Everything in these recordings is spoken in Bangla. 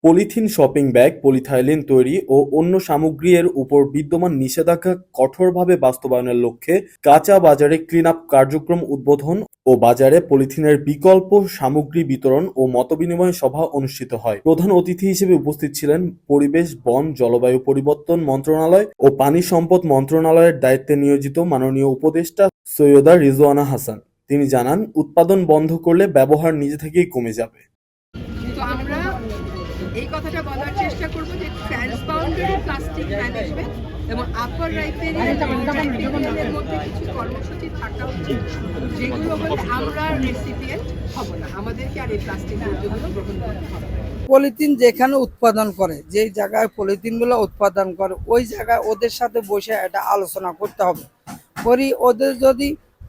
পলিথিন শপিং ব্যাগ, পলিথাইলিন তৈরি ও অন্য সামগ্রী এর উপর বিদ্যমান নিষেধাজ্ঞা কঠোরভাবে বাস্তবায়নের লক্ষ্যে কাঁচা বাজারে ক্লিন-আপ কার্যক্রম উদ্বোধন ও বাজারে পলিথিনের বিকল্প সামগ্রী বিতরণ ও মতবিনিময় সভা অনুষ্ঠিত হয়। প্রধান অতিথি হিসেবে উপস্থিত ছিলেন পরিবেশ, বন, জলবায়ু পরিবর্তন মন্ত্রণালয় ও পানি সম্পদ মন্ত্রণালয়ের দায়িত্বে নিয়োজিত মাননীয় উপদেষ্টা সৈয়দা রিজওয়ানা হাসান। তিনি জানান, উৎপাদন বন্ধ করলে ব্যবহার নিজে থেকেই কমে যাবে। তো আমরা এই কথাটা বলার চেষ্টা করব যে ট্রান্সবাউন্ডারি প্লাস্টিক ম্যানেজমেন্ট এবং আপার রাইপেরিয়ানের মধ্যে কিছু কর্মসূচি থাকা উচিত, যেগুলো হলে আমরা রেসিপিয়েন্ট হব না, আমাদেরকে আর এই প্লাস্টিক বর্জ্যগুলো গ্রহণ করতে হবে। পলিথিন যেখানে উৎপাদন করে, যেই জায়গায় পলিথিনগুলো উৎপাদন করে, ওই জায়গায় ওদের সাথে বসে এটা আলোচনা করতে হবে।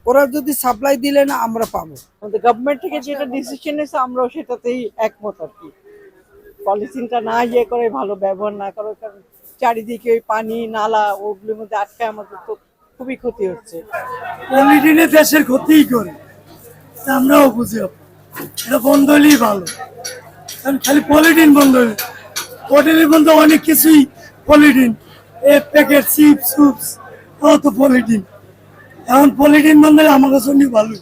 ওরা যদি সাপ্লাই দিলে না আমরা পাবো। আমাদের গভর্নমেন্ট থেকে যেটা ডিসিশন নিয়েছে আমরাও সেটাতেই একমত আর কি। পলিথিনটা না করে ভালো ব্যবহার না করার কারণ চারিদিকে ওই পানি নালা ওগুলোর মধ্যে আটকায় আমাদের তো খুবই ক্ষতি হচ্ছে। পলিথিনে দেশের ক্ষতিই করে, আমরাও বুঝি এটা বন্ধ হলেই ভালো। কারণ খালি পলিথিন বন্ধ হলে হোটেলের বন্ধ অনেক কিছুই পলিথিন, প্যাকেট চিপস সুপস তো পলিথিন। এখন পলিথিন বন্ধ হলে আমার কাছে ভালো।